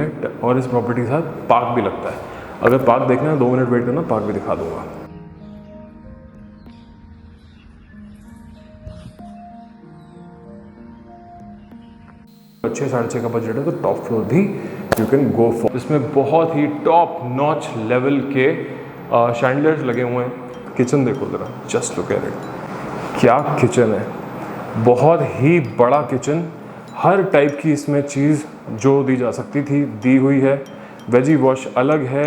है और इस प्रॉपर्टी के साथ पार्क भी लगता है। अगर पार्क देखना है 2 मिनट वेट करना, पार्क भी दिखा दूंगा। अच्छे 6.5 का बजट है तो टॉप फ्लोर भी यू कैन गो फॉर। इसमें बहुत ही टॉप नॉच लेवल के शैंडलर्स लगे हुए हैं। किचन देखो ज़रा, जस्ट लुक एट इट, क्या किचन है, बहुत ही बड़ा किचन। हर टाइप की इसमें चीज़ जो दी जा सकती थी दी हुई है। वेजी वॉश अलग है।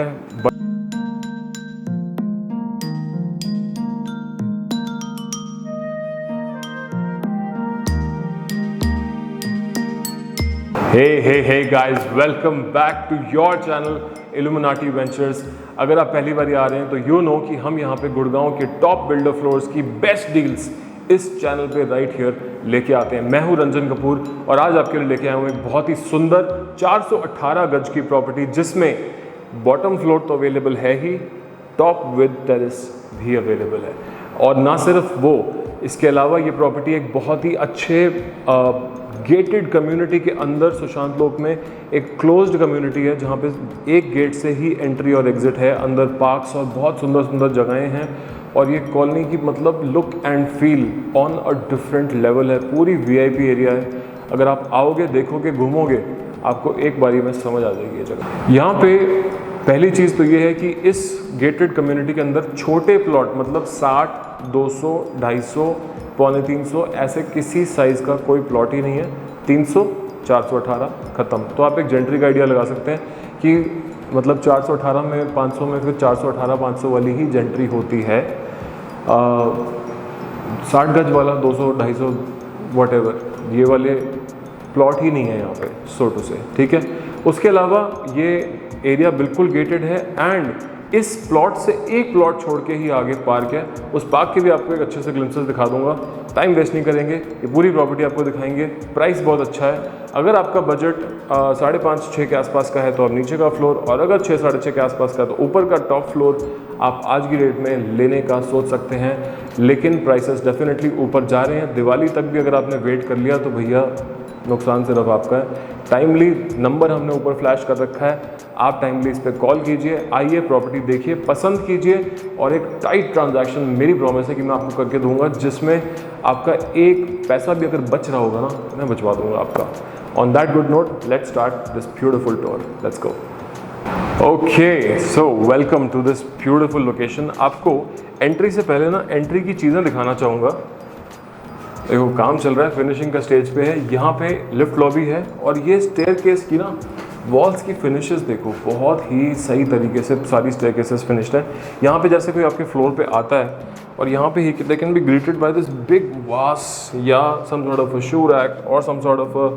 Hey guys, welcome back to your channel Illuminati ventures. अगर आप पहली बार आ रहे हैं तो यू नो कि हम यहाँ पे गुड़गांव के टॉप बिल्डर फ्लोर्स की बेस्ट डील्स इस चैनल पे राइट हियर लेके आते हैं। मैं हूँ रंजन कपूर और आज आपके लिए लेके आया हूँ एक बहुत ही सुंदर 418 गज की प्रॉपर्टी, जिसमें बॉटम फ्लोर तो अवेलेबल है ही, टॉप विद टेरेस भी अवेलेबल है। और ना सिर्फ वो, इसके अलावा ये प्रॉपर्टी एक बहुत ही अच्छे गेटेड कम्युनिटी के अंदर सुशांत लोक में एक क्लोज्ड कम्युनिटी है, जहाँ पे एक गेट से ही एंट्री और एग्जिट है। अंदर पार्क्स और बहुत सुंदर सुंदर जगहें हैं और ये कॉलोनी की मतलब look and feel on a different level है। पूरी वीआईपी एरिया है। अगर आप आओगे, देखोगे, घूमोगे, आपको एक बारी में समझ आ जाएगी ये जगह। यहाँ पे पहली चीज़ तो ये है कि इस गेटेड कम्युनिटी के अंदर छोटे प्लॉट मतलब 60, 200, 250, 250, ऐसे किसी साइज़ का कोई प्लॉट ही नहीं है। 300, 418 ख़त्म। तो आप एक जेंट्री का आइडिया लगा सकते हैं कि मतलब 418 में 500 में फिर 418 500 वाली ही जेंट्री होती है। 60 गज वाला 200, 250 वॉटेवर, ये वाले प्लॉट ही नहीं है यहाँ पे, सो टू से। ठीक है, उसके अलावा ये एरिया बिल्कुल गेटेड है एंड इस प्लॉट से एक प्लॉट छोड़ के ही आगे पार्क है। उस पार्क के भी आपको एक अच्छे से ग्लिम्पसेस दिखा दूंगा। टाइम वेस्ट नहीं करेंगे, ये पूरी प्रॉपर्टी आपको दिखाएंगे। प्राइस बहुत अच्छा है। अगर आपका बजट 5.5-6 के आसपास का है तो आप नीचे का फ्लोर, और अगर 6-6.5 के आसपास का तो ऊपर का टॉप फ्लोर आप आज की डेट में लेने का सोच सकते हैं। लेकिन प्राइसेस डेफिनेटली ऊपर जा रहे हैं। दिवाली तक भी अगर आपने वेट कर लिया तो भैया नुकसान सिर्फ आपका है। टाइमली नंबर हमने ऊपर फ्लैश कर रखा है, आप टाइमली इस पर कॉल कीजिए, आइए प्रॉपर्टी देखिए, पसंद कीजिए और एक टाइट ट्रांजैक्शन मेरी प्रॉमिस है कि मैं आपको करके दूंगा, जिसमें आपका एक पैसा भी अगर बच रहा होगा ना, मैं बचवा दूंगा आपका। On that good note, let's start this beautiful tour. Let's go. Okay, so welcome to this beautiful location. आपको एंट्री से पहले ना एंट्री की चीज़ें दिखाना चाहूँगा। देखो, काम चल रहा है, फिनिशिंग का स्टेज पे है। यहाँ पे लिफ्ट लॉबी है और ये स्टेयरकेस की ना वॉल्स की फिनिशेस देखो, बहुत ही सही तरीके से सारी स्टेयरकेसेस फिनिश्ड है। यहाँ पे जैसे कोई आपके फ्लोर पे आता है और यहाँ पे ही they can be greeted by this big vase या some sort of a shoe rack और some sort of a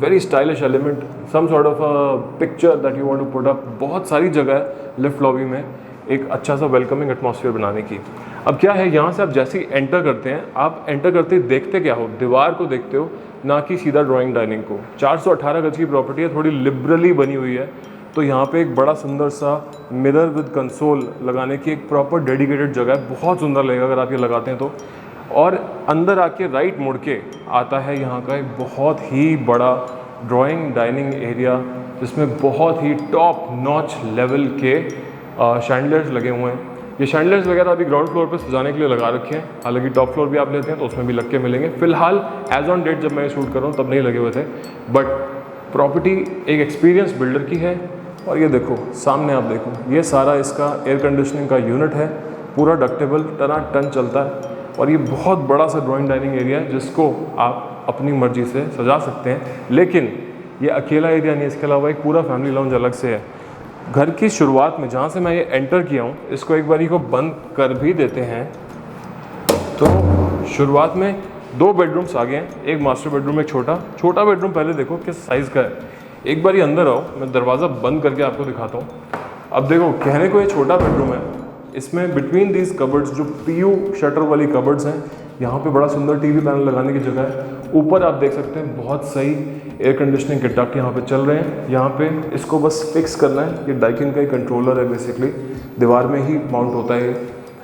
very stylish element, some sort of a picture that you want to put up. बहुत सारी जगह है lift lobby में एक अच्छा सा वेलकमिंग एटमॉस्फेयर बनाने की। अब क्या है, यहाँ से आप जैसे ही एंटर करते हैं, आप एंटर करते ही देखते क्या हो, दीवार को देखते हो, ना कि सीधा ड्राइंग डाइनिंग को। 418 गज की प्रॉपर्टी है, थोड़ी लिबरली बनी हुई है, तो यहाँ पे एक बड़ा सुंदर सा मिरर विद कंसोल लगाने की एक प्रॉपर डेडिकेटेड जगह है। बहुत सुंदर लगेगा अगर आप ये लगाते हैं तो। और अंदर आके राइट मुड़ के आता है यहाँ का एक बहुत ही बड़ा ड्राइंग डाइनिंग एरिया, जिसमें बहुत ही टॉप नॉच लेवल के शैंडलर्स लगे हुए हैं। ये शैंडलर्स वगैरह अभी ग्राउंड फ्लोर पे सजाने के लिए लगा रखे हैं, हालांकि टॉप फ्लोर भी आप लेते हैं तो उसमें भी लग के मिलेंगे। फिलहाल एज ऑन डेट जब मैं शूट कर रहा हूँ तब नहीं लगे हुए थे, बट प्रॉपर्टी एक एक्सपीरियंस बिल्डर की है। और ये देखो सामने, आप देखो, ये सारा इसका एयर कंडीशनिंग का यूनिट है, पूरा डक्टेबल टन चलता है। और ये बहुत बड़ा सा ड्राइंग डाइनिंग एरिया है जिसको आप अपनी मर्जी से सजा सकते हैं। लेकिन ये अकेला एरिया नहीं, इसके अलावा एक पूरा फैमिली लाउंज अलग से है। घर की शुरुआत में जहाँ से मैं ये एंटर किया हूँ, इसको एक बारी को बंद कर भी देते हैं तो शुरुआत में 2 बेडरूम्स आ गए हैं, एक मास्टर बेडरूम, एक छोटा बेडरूम। पहले देखो किस साइज़ का है। एक बारी अंदर आओ, मैं दरवाज़ा बंद करके आपको दिखाता हूँ। अब देखो, कहने को ये छोटा बेडरूम है, इसमें बिटवीन दीज कबर्ड्स जो पीयू शटर वाली कबर्ड्स हैं, यहाँ पे बड़ा सुंदर टीवी पैनल लगाने की जगह है। ऊपर आप देख सकते हैं बहुत सही एयर कंडीशनिंग के डक्ट यहाँ पे चल रहे हैं। यहाँ पे इसको बस फिक्स करना है। ये डाइकिन का ही कंट्रोलर है, बेसिकली दीवार में ही माउंट होता है।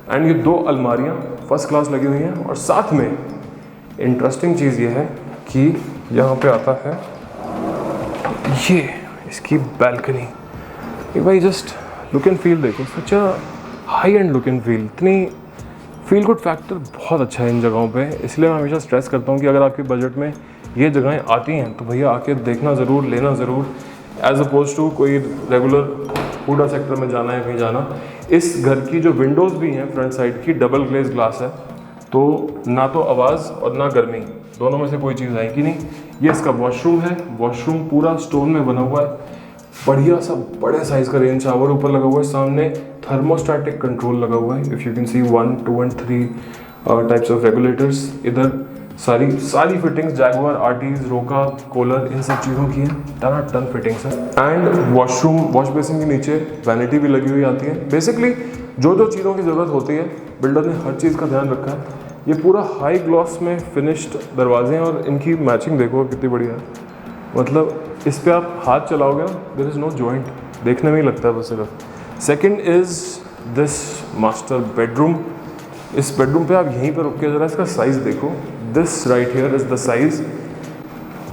एंड ये 2 अलमारियाँ फर्स्ट क्लास लगी हुई हैं। और साथ में इंटरेस्टिंग चीज़ ये है कि यहाँ पे आता है ये इसकी बैल्कनी, एक भाई जस्ट लुक एंड फील देखो, such a high end look and feel, इतनी फील गुड फैक्टर बहुत अच्छा है इन जगहों पे। इसलिए मैं हमेशा स्ट्रेस करता हूँ कि अगर आपके बजट में ये जगहें आती हैं तो भैया आके देखना ज़रूर, लेना ज़रूर, एज अपोज टू कोई रेगुलर हुडा सेक्टर में जाना है कहीं जाना। इस घर की जो विंडोज़ भी हैं फ्रंट साइड की डबल ग्लेज ग्लास है, तो ना तो आवाज़ और ना गर्मी, दोनों में से कोई चीज़ आएगी नहीं। ये इसका वॉशरूम है, वॉशरूम पूरा स्टोन में बना हुआ है, बढ़िया सा बड़े साइज़ का रेन शावर ऊपर लगा हुआ है, सामने थर्मोस्टैटिक कंट्रोल लगा हुआ है। If you can see 1, 2 and 3 types of regulators. इधर सारी फिटिंग्स जैगुआर, आर्टीज, रोका, कोलर, इन सब चीज़ों की हैं, टन फिटिंग्स हैं। एंड वॉशरूम, वॉश बेसिन के नीचे वैनिटी भी लगी हुई आती है। बेसिकली जो चीज़ों की ज़रूरत होती है बिल्डर ने हर चीज़ का ध्यान रखा है। ये पूरा हाई ग्लॉस में फिनिश्ड दरवाजे हैं और इनकी मैचिंग देखो कितनी बढ़िया है। मतलब इस पे आप हाथ चलाओगे ना, देयर इज़ नो जॉइंट, देखने में ही लगता है बस सिर्फ। Second is this master bedroom. इस बेडरूम पे आप यहीं पर रुक के ज़रा इसका साइज़ देखो, this right here is the size.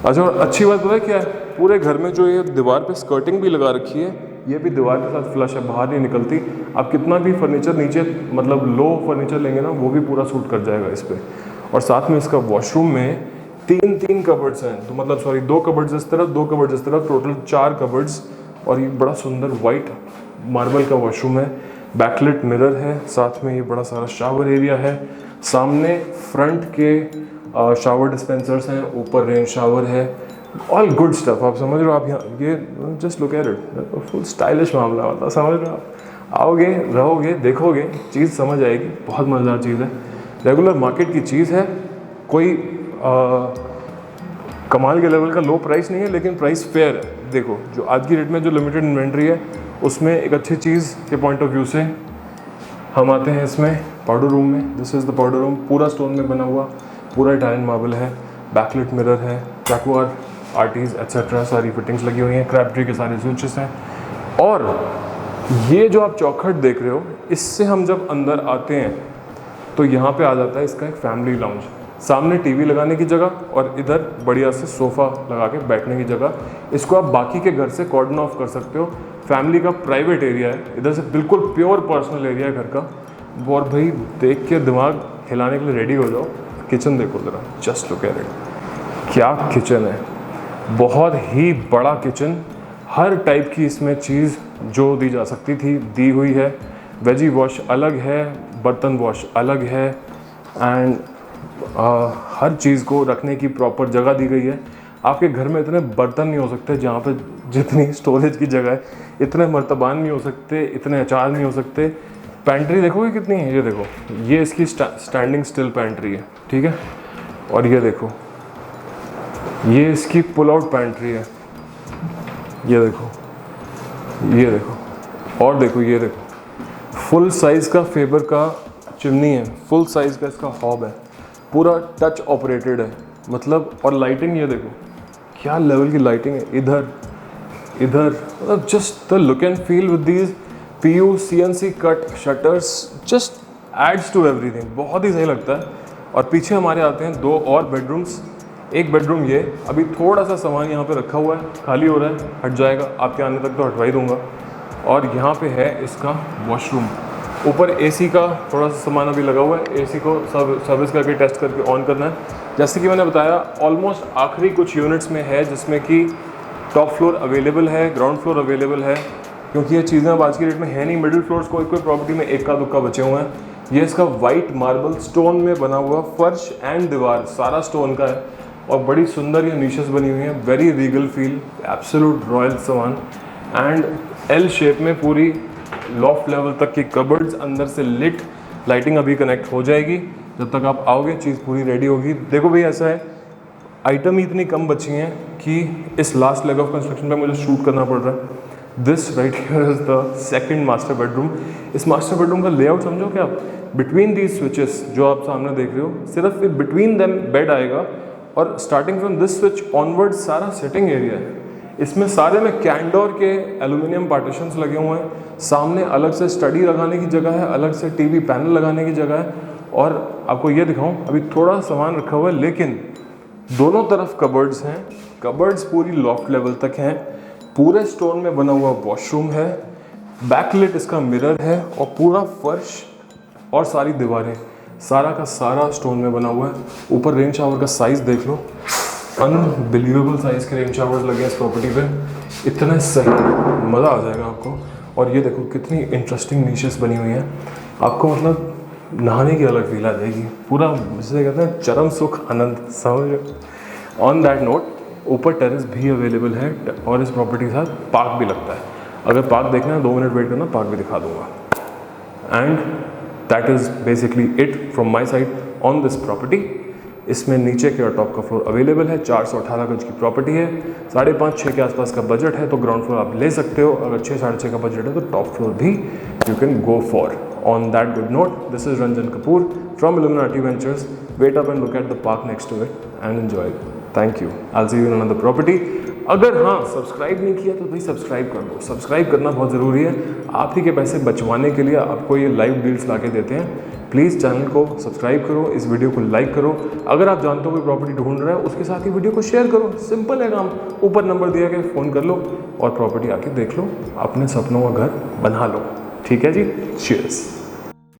अच्छा, और अच्छी बात पता है क्या है, पूरे घर में जो ये दीवार पे स्कर्टिंग भी लगा रखी है, ये भी दीवार के साथ फ्लश है, बाहर नहीं निकलती। आप कितना भी फर्नीचर नीचे मतलब लो फर्नीचर लेंगे ना, वो भी पूरा सूट कर जाएगा इस पर। और साथ में इसका वॉशरूम में तीन कबर्ड्स हैं, तो मतलब सॉरी 2 कबर्ड्स इस तरफ, 2 कबर्ड्स इस तरफ, टोटल 4 कबर्ड्स। और ये बड़ा सुंदर वाइट मार्बल का वॉशरूम है, बैकलिट मिरर है, साथ में ये बड़ा सारा शावर एरिया है। सामने फ्रंट के शावर डिस्पेंसर्स हैं, ऊपर रेन शावर है, ऑल गुड स्टफ। आप समझ रहे हो, आप यहाँ ये just look at it, full stylish मामला, मतलब समझ रहे हो आप। आओगे, रहोगे, देखोगे, चीज़ समझ आएगी, बहुत मज़ेदार चीज़ है। रेगुलर मार्केट की चीज़ है, कोई कमाल के लेवल का लो प्राइस नहीं है, लेकिन प्राइस फेयर है। देखो जो आज की डेट में जो लिमिटेड इन्वेंट्री है उसमें एक अच्छी चीज़ के पॉइंट ऑफ व्यू से हम आते हैं इसमें पाउडर रूम में। This is the powder room, पूरा स्टोन में बना हुआ, पूरा इटालियन मार्बल है, बैकलिट मिरर है, जैगुआर, आर्टीज एट्सेट्रा सारी फिटिंग्स लगी हुई हैं, क्रैबट्री के सारे स्विचेस हैं। और ये जो आप चौखट देख रहे हो, इससे हम जब अंदर आते हैं तो यहाँ पे आ जाता है इसका एक फैमिली लाउंज। सामने टीवी लगाने की जगह और इधर बढ़िया से सोफ़ा लगा के बैठने की जगह। इसको आप बाकी के घर से कॉर्डन ऑफ कर सकते हो, फैमिली का प्राइवेट एरिया है, इधर से बिल्कुल प्योर पर्सनल एरिया है घर का। और भाई देख के दिमाग हिलाने के लिए रेडी हो जाओ। किचन देखो ज़रा, जस्ट लुक एट इट, क्या किचन है, बहुत ही बड़ा किचन। हर टाइप की इसमें चीज़ जो दी जा सकती थी दी हुई है। वेजी वॉश अलग है, बर्तन वॉश अलग है, एंड हर चीज़ को रखने की प्रॉपर जगह दी गई है। आपके घर में इतने बर्तन नहीं हो सकते जहाँ पे जितनी स्टोरेज की जगह है, इतने मर्तबान नहीं हो सकते, इतने अचार नहीं हो सकते। पैंट्री देखोगे कितनी है, ये देखो, ये इसकी स्टैंडिंग स्टिल पैंट्री है, ठीक है। और ये देखो, ये इसकी पुल आउट पैंट्री है, ये देखो, ये देखो, और देखो, ये देखो, फुल साइज़ का फेबर का चिमनी है, फुल साइज़ का इसका हॉब है, पूरा टच ऑपरेटेड है मतलब। और लाइटिंग ये देखो, क्या लेवल की लाइटिंग है, इधर इधर, मतलब just the look and feel with these PU CNC cut shutters just adds to everything, बहुत ही सही लगता है। और पीछे हमारे आते हैं 2 और बेडरूम्स। एक बेडरूम ये, अभी थोड़ा सा सामान यहाँ पे रखा हुआ है, खाली हो रहा है, हट जाएगा, आपके आने तक तो हटवा ही दूँगा। और यहाँ पे है इसका वॉशरूम, ऊपर AC का थोड़ा सा सामान अभी लगा हुआ है, AC को सर्विस करके टेस्ट करके ऑन करना है। जैसे कि मैंने बताया, ऑलमोस्ट आखिरी कुछ यूनिट्स में है जिसमें कि टॉप फ्लोर अवेलेबल है, ग्राउंड फ्लोर अवेलेबल है, क्योंकि ये चीज़ें अब आज की डेट में है नहीं। मिडिल फ्लोर्स कोई प्रॉपर्टी में इक्का दुक्का बचे हुए हैं। ये इसका वाइट मार्बल स्टोन में बना हुआ फर्श एंड दीवार सारा स्टोन का है, और बड़ी सुंदर ये नीशेस बनी हुई हैं, very Regal feel, absolute royal सामान। एंड L शेप में पूरी लॉफ्ट लेवल तक की कबर्ड्स, अंदर से लिट लाइटिंग अभी कनेक्ट हो जाएगी। जब तक आप आओगे चीज़ पूरी रेडी होगी। देखो भाई ऐसा है, आइटम ही इतनी कम बची हैं कि इस लास्ट लेग ऑफ कंस्ट्रक्शन पे मुझे शूट करना पड़ रहा है। This right here is the second master bedroom. इस मास्टर बेडरूम का लेआउट समझो क्या आप, बिटवीन दीज स्विचेस जो आप सामने देख रहे हो, सिर्फ बिटवीन देम बेड आएगा, और starting from this switch onward सारा सिटिंग एरिया है। इसमें सारे में कैंडोर के एल्यूमिनियम पार्टीशंस लगे हुए हैं, सामने अलग से स्टडी लगाने की जगह है, अलग से टीवी पैनल लगाने की जगह है। और आपको ये दिखाऊं, अभी थोड़ा सामान रखा हुआ है, लेकिन दोनों तरफ कबर्ड्स हैं, कबर्ड्स पूरी लॉफ्ट लेवल तक हैं, पूरे स्टोन में बना हुआ वॉशरूम है, बैकलिट इसका मिरर है और पूरा फर्श और सारी दीवारें सारा का सारा स्टोन में बना हुआ है। ऊपर रेन शावर का साइज़ देख लो, अनबिलीवेबल साइज़ के रेन शावर्स लगे हैं इस प्रॉपर्टी पे, इतना सही, मज़ा आ जाएगा आपको। और ये देखो कितनी इंटरेस्टिंग नीशेस बनी हुई हैं, आपको मतलब नहाने की अलग फील आ जाएगी, पूरा जिसे कहते हैं चरम सुख आनंद, समझ। ऑन दैट नोट ऊपर टेरेस भी अवेलेबल है और इस प्रॉपर्टी के साथ पार्क भी लगता है। अगर पार्क देखना है 2 मिनट वेट करना, पार्क भी दिखा दूंगा। And that is basically it from my side on this property. इसमें नीचे के और टॉप का फ्लोर अवेलेबल है। 418 गज की प्रॉपर्टी है, 5.5-6 के आसपास का बजट है, तो ग्राउंड फ्लोर आप ले सकते हो। अगर 6-6.5 का बजट है तो टॉप फ्लोर भी you can go for. On that good note, this is Ranjan Kapoor from Illuminati ventures. Wait up and look at the park next to it and enjoy. Thank you, I will see you in another property. अगर हाँ subscribe नहीं किया तो भाई subscribe कर दो, subscribe करना बहुत ज़रूरी है। आप ही के पैसे बचवाने के लिए आपको ये लाइव डील्स ला के देते हैं। प्लीज़ चैनल को सब्सक्राइब करो, इस वीडियो को लाइक करो। अगर आप जानते हो कोई प्रॉपर्टी ढूंढ रहा है उसके साथ ही वीडियो को शेयर करो, सिंपल है काम। ऊपर नंबर दिया गया, फ़ोन कर लो और प्रॉपर्टी आके देख लो, अपने सपनों का घर बना लो। ठीक है जी, चीयर्स।